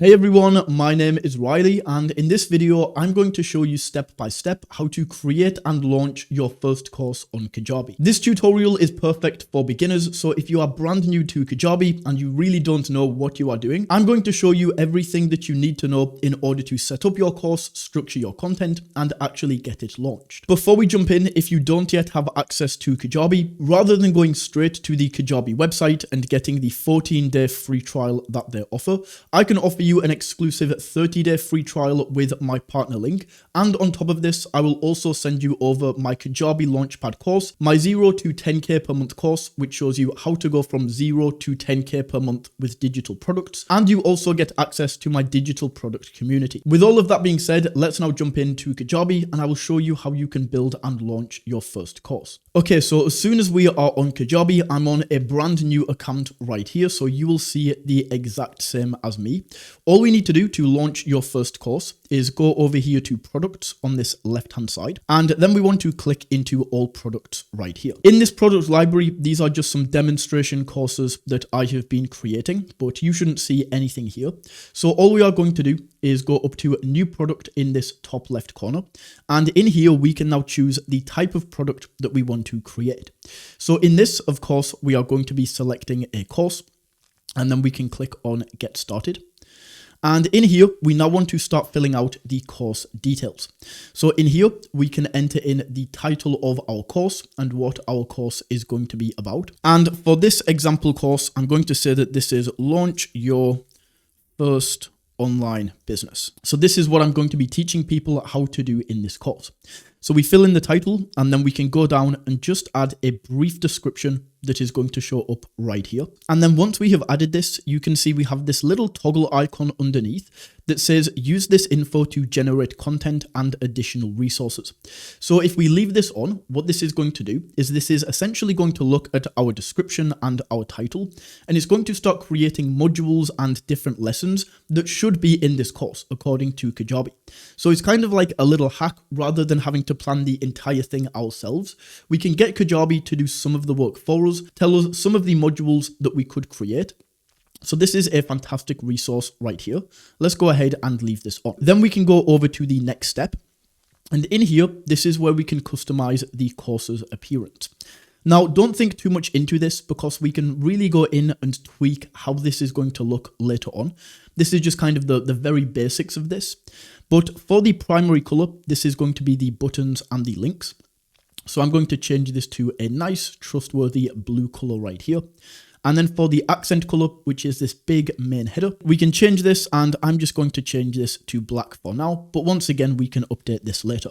Hey everyone, my name is Riley, and in this video, I'm going to show you step by step how to create and launch your first course on Kajabi. This tutorial is perfect for beginners, so if you are brand new to Kajabi and you really don't know what you are doing, I'm going to show you everything that you need to know in order to set up your course, structure your content, and actually get it launched. Before we jump in, if you don't yet have access to Kajabi, rather than going straight to the Kajabi website and getting the 14-day free trial that they offer, I can offer you an exclusive 30-day free trial with my partner link, and on top of this I will also send you over my Kajabi Launchpad course, my 0 to 10k per month course, which shows you how to go from 0 to 10k per month with digital products, and you also get access to my digital product community. With all of that being said, let's now jump into Kajabi and I will show you how you can build and launch your first course. Okay, so as soon as we are on Kajabi, I'm on a brand new account right here, so you will see the exact same as me. All we need to do to launch your first course is go over here to products on this left hand side, and then we want to click into all products right here. In this product library, these are just some demonstration courses that I have been creating, but you shouldn't see anything here. So all we are going to do is go up to new product in this top left corner, and in here we can now choose the type of product that we want to create. So in this, of course, we are going to be selecting a course, and then we can click on get started. And in here, we now want to start filling out the course details. So in here, we can enter in the title of our course and what our course is going to be about. And for this example course, I'm going to say that this is Launch Your First Online Business. So this is what I'm going to be teaching people how to do in this course. So we fill in the title, and then we can go down and just add a brief description that is going to show up right here. And then once we have added this, you can see we have this little toggle icon underneath that says use this info to generate content and additional resources. So if we leave this on, what this is going to do is this is essentially going to look at our description and our title, and it's going to start creating modules and different lessons that should be in this course according to Kajabi. So it's kind of like a little hack. Rather than having to plan the entire thing ourselves, we can get Kajabi to do some of the work for us, tell us some of the modules that we could create. So this is a fantastic resource right here. Let's go ahead and leave this on. Then we can go over to the next step. And in here, this is where we can customize the course's appearance. Now, don't think too much into this because we can really go in and tweak how this is going to look later on. This is just kind of the very basics of this. But for the primary color, this is going to be the buttons and the links. So I'm going to change this to a nice, trustworthy blue color right here. And then for the accent color, which is this big main header, we can change this, and I'm just going to change this to black for now. But once again, we can update this later.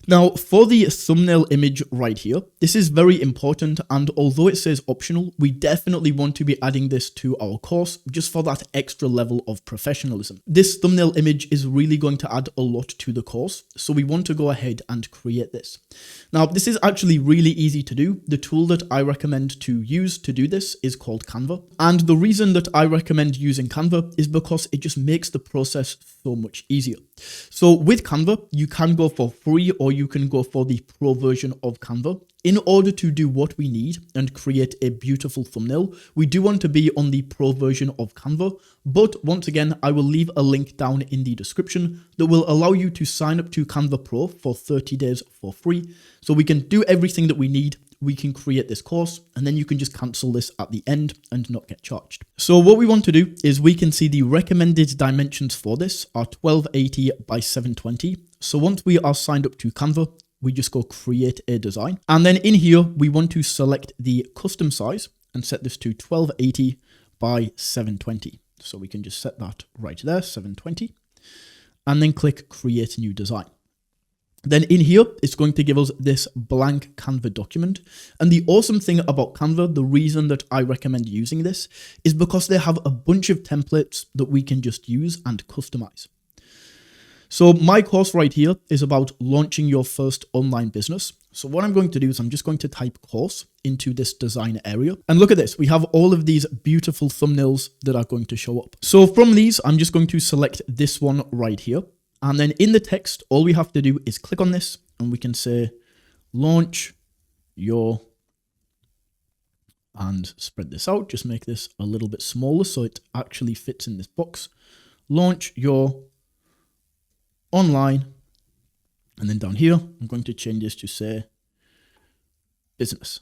Now, for the thumbnail image right here, this is very important, and although it says optional, we definitely want to be adding this to our course just for that extra level of professionalism. This thumbnail image is really going to add a lot to the course, so we want to go ahead and create this. Now, this is actually really easy to do. The tool that I recommend to use to do this is called Canva, and the reason that I recommend using Canva is because it just makes the process so much easier. So with Canva, you can go for free or you can go for the pro version of Canva. In order to do what we need and create a beautiful thumbnail, we do want to be on the pro version of Canva. But once again, I will leave a link down in the description that will allow you to sign up to Canva Pro for 30 days for free. So we can do everything that we need. We can create this course, and then you can just cancel this at the end and not get charged. So what we want to do is we can see the recommended dimensions for this are 1280 by 720. So once we are signed up to Canva, we just go create a design. And then in here, we want to select the custom size and set this to 1280 by 720. So we can just set that right there, 720, and then click create new design. Then in here, it's going to give us this blank Canva document. And the awesome thing about Canva, the reason that I recommend using this is because they have a bunch of templates that we can just use and customize. So my course right here is about launching your first online business. So what I'm going to do is I'm just going to type course into this design area. And look at this, we have all of these beautiful thumbnails that are going to show up. So from these, I'm just going to select this one right here. And then in the text, all we have to do is click on this and we can say, launch your, and spread this out. Just make this a little bit smaller so it actually fits in this box. launch your online, and then down here, I'm going to change this to say business.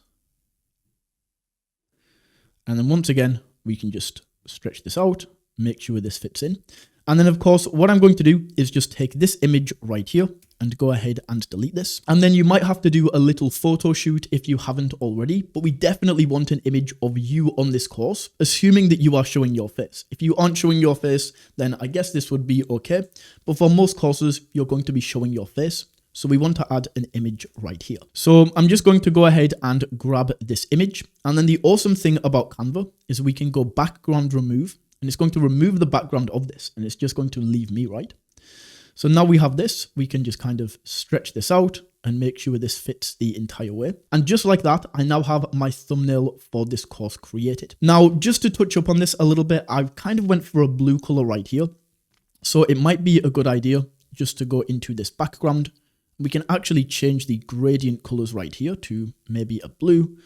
And then once again, we can just stretch this out, make sure this fits in. And then of course, what I'm going to do is just take this image right here and go ahead and delete this. And then you might have to do a little photo shoot if you haven't already, but we definitely want an image of you on this course, assuming that you are showing your face. If you aren't showing your face, then I guess this would be okay. But for most courses, you're going to be showing your face. So we want to add an image right here. So I'm just going to go ahead and grab this image. And then the awesome thing about Canva is we can go background remove, and it's going to remove the background of this, and it's just going to leave me, right? So now we have this, we can just kind of stretch this out and make sure this fits the entire way. And just like that, I now have my thumbnail for this course created. Now, just to touch up on this a little bit, I kind of went for a blue color right here. So it might be a good idea just to go into this background. We can actually change the gradient colors right here to maybe a blue.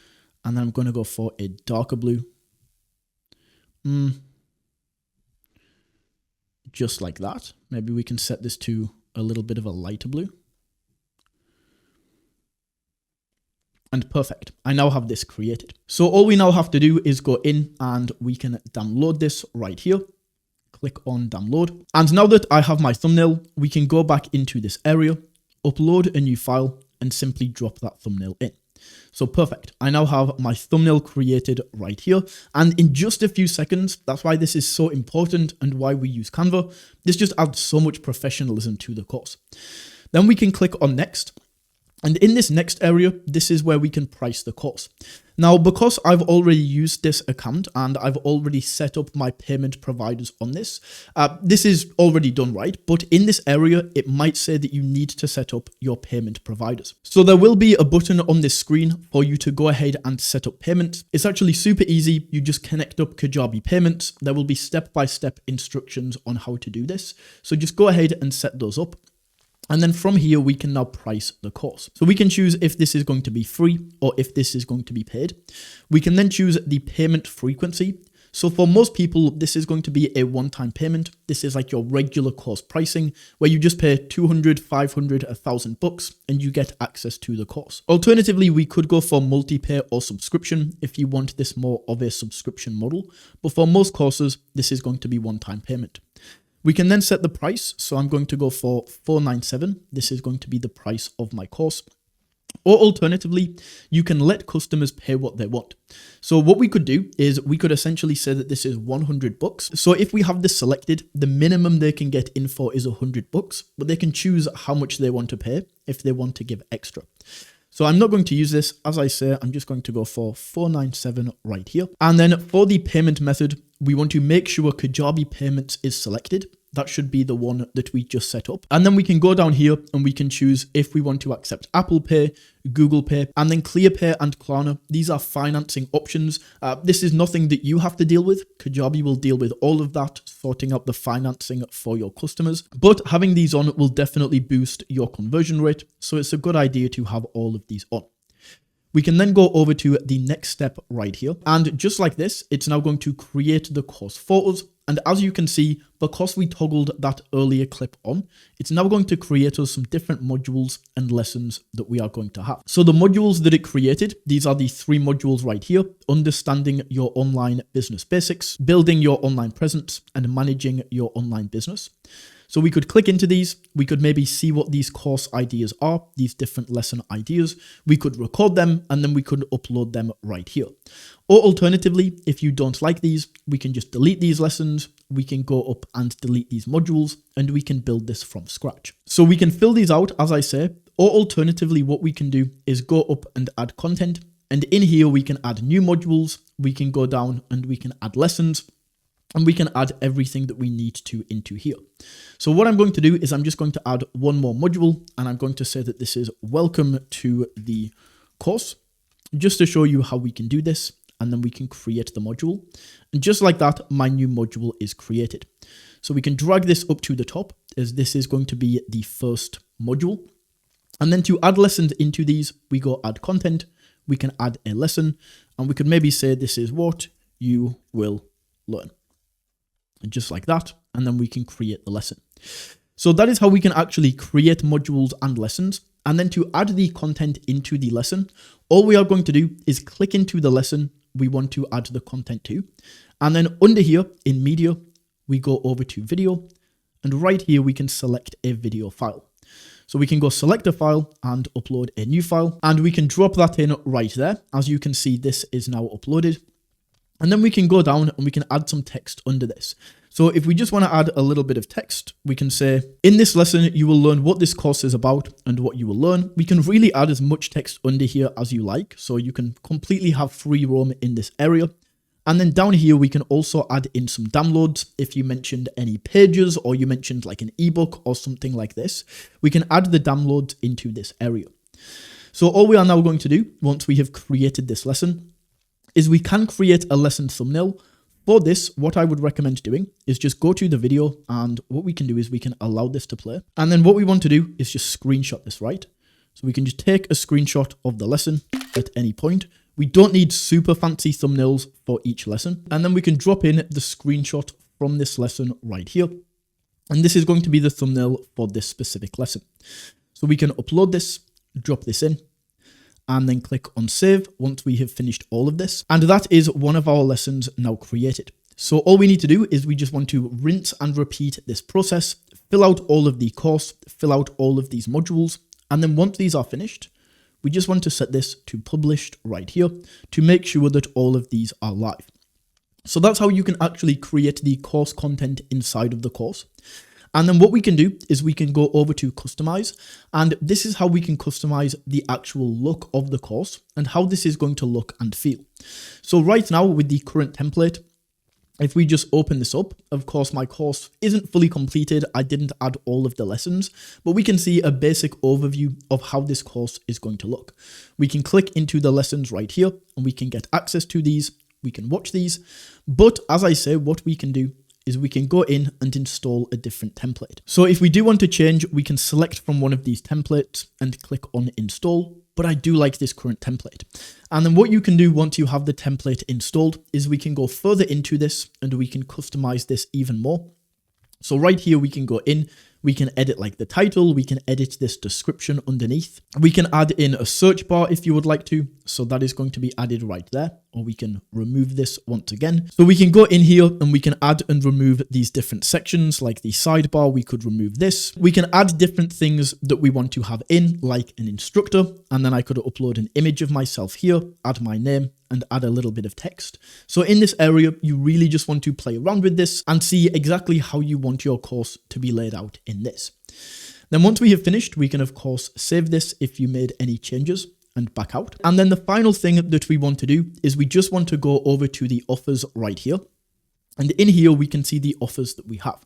And then I'm going to go for a darker blue. Just like that. Maybe we can set this to a little bit of a lighter blue. And perfect. I now have this created. So all we now have to do is go in and we can download this right here. Click on download. And now that I have my thumbnail, we can go back into this area, upload a new file, and simply drop that thumbnail in. So perfect. I now have my thumbnail created right here. And in just a few seconds, that's why this is so important and why we use Canva. This just adds so much professionalism to the course. Then we can click on next. And in this next area, this is where we can price the course. Now, because I've already used this account and I've already set up my payment providers on this, this is already done, right? But in this area, it might say that you need to set up your payment providers. So there will be a button on this screen for you to go ahead and set up payments. It's actually super easy. You just connect up Kajabi payments. There will be step-by-step instructions on how to do this. So just go ahead and set those up. And then from here, we can now price the course. So we can choose if this is going to be free or if this is going to be paid. We can then choose the payment frequency. So for most people, this is going to be a one-time payment. This is like your regular course pricing where you just pay 200, 500, 1,000 bucks and you get access to the course. Alternatively, we could go for multi-pay or subscription if you want this more of a subscription model. But for most courses, this is going to be one-time payment. We can then set the price. So I'm going to go for $497. This is going to be the price of my course. Or alternatively, you can let customers pay what they want. So what we could do is we could essentially say that this is 100 bucks. So if we have this selected, the minimum they can get in for is 100 bucks, but they can choose how much they want to pay if they want to give extra. So I'm not going to use this. As I say, I'm just going to go for $497 right here. And then for the payment method, we want to make sure Kajabi payments is selected. That should be the one that we just set up. And then we can go down here and we can choose if we want to accept Apple Pay, Google Pay, and then ClearPay and Klarna. These are financing options. This is nothing that you have to deal with. Kajabi will deal with all of that, sorting out the financing for your customers. But having these on will definitely boost your conversion rate. So it's a good idea to have all of these on. We can then go over to the next step right here. And just like this, it's now going to create the course for us. And as you can see, because we toggled that earlier clip on, it's now going to create us some different modules and lessons that we are going to have. So the modules that it created, these are the 3 modules right here: understanding your online business basics, building your online presence, and managing your online business. So we could click into these, we could maybe see what these course ideas are, these different lesson ideas. We could record them and then we could upload them right here. Or alternatively, if you don't like these, we can just delete these lessons. We can go up and delete these modules and we can build this from scratch. So we can fill these out, as I say, or alternatively, what we can do is go up and add content. And in here, we can add new modules. We can go down and we can add lessons. And we can add everything that we need to into here. So what I'm going to do is I'm just going to add one more module and I'm going to say that this is welcome to the course, just to show you how we can do this. And then we can create the module. And just like that, my new module is created. So we can drag this up to the top as this is going to be the first module. And then to add lessons into these, we go add content. We can add a lesson and we could maybe say this is what you will learn. And just like that, and then we can create the lesson. So that is how we can actually create modules and lessons. And then to add the content into the lesson, all we are going to do is click into the lesson we want to add the content to. And then under here in media, we go over to video, and right here we can select a video file. So we can go select a file and upload a new file, and we can drop that in right there. As you can see, this is now uploaded. And then we can go down and we can add some text under this. So if we just want to add a little bit of text, we can say, in this lesson, you will learn what this course is about and what you will learn. We can really add as much text under here as you like. So you can completely have free roam in this area. And then down here, we can also add in some downloads. If you mentioned any pages or you mentioned like an ebook or something like this, we can add the downloads into this area. So all we are now going to do once we have created this lesson is we can create a lesson thumbnail. For this, what I would recommend doing is just go to the video, and what we can do is we can allow this to play. And then what we want to do is just screenshot this, right? So we can just take a screenshot of the lesson at any point. We don't need super fancy thumbnails for each lesson. And then we can drop in the screenshot from this lesson right here. And this is going to be the thumbnail for this specific lesson. So we can upload this, drop this in, and then click on save once we have finished all of this. And that is one of our lessons now created. So all we need to do is we just want to rinse and repeat this process, fill out all of the course, fill out all of these modules. And then once these are finished, we just want to set this to published right here to make sure that all of these are live. So that's how you can actually create the course content inside of the course. And then what we can do is we can go over to customize, and this is how we can customize the actual look of the course and how this is going to look and feel. So right now with the current template, if we just open this up, of course, my course isn't fully completed. I didn't add all of the lessons, but we can see a basic overview of how this course is going to look. We can click into the lessons right here and we can get access to these. We can watch these. But as I say, what we can do is we can go in and install a different template. So if we do want to change, we can select from one of these templates and click on install. But I do like this current template. And then what you can do once you have the template installed is we can go further into this and we can customize this even more. So right here, we can go in, we can edit like the title, we can edit this description underneath. We can add in a search bar if you would like to. So that is going to be added right there, or we can remove this once again. So we can go in here and we can add and remove these different sections like the sidebar. We could remove this. We can add different things that we want to have in, like an instructor. And then I could upload an image of myself here, add my name, and add a little bit of text. So in this area, you really just want to play around with this and see exactly how you want your course to be laid out in this. Then once we have finished, we can of course save this if you made any changes and back out. And then the final thing that we want to do is we just want to go over to the offers right here. And in here, we can see the offers that we have.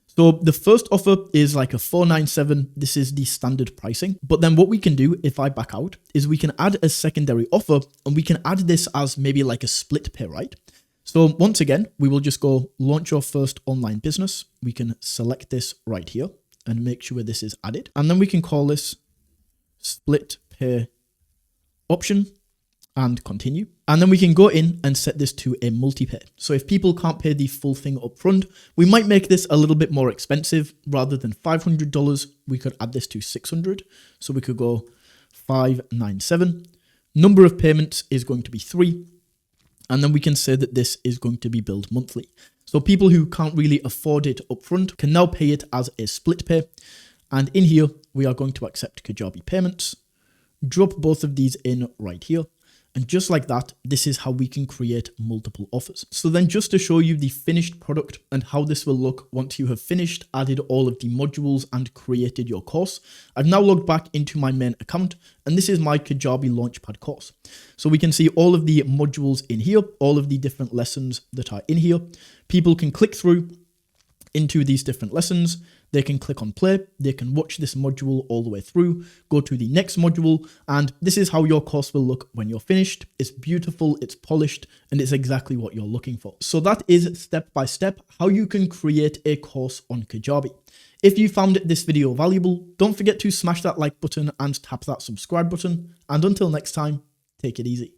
So the first offer is like a $497. This is the standard pricing. But then what we can do if I back out is we can add a secondary offer, and we can add this as maybe like a split pay, right? So once again, we will just go launch your first online business. We can select this right here and make sure this is added. And then we can call this split pay option and continue. And then we can go in and set this to a multi-pay. So if people can't pay the full thing up front, we might make this a little bit more expensive. Rather than $500, we could add this to $600. So we could go $597. Number of payments is going to be 3. And then we can say that this is going to be billed monthly. So people who can't really afford it up front can now pay it as a split pay. And in here, we are going to accept Kajabi payments, drop both of these in right here. And just like that, this is how we can create multiple offers. So then just to show you the finished product and how this will look once you have finished, added all of the modules and created your course, I've now logged back into my main account, and this is my Kajabi Launchpad course. So we can see all of the modules in here, all of the different lessons that are in here. People can click through into these different lessons. They can click on play, they can watch this module all the way through, go to the next module, and this is how your course will look when you're finished. It's beautiful, it's polished, and it's exactly what you're looking for. So that is step by step how you can create a course on Kajabi. If you found this video valuable, don't forget to smash that like button and tap that subscribe button. And until next time, take it easy.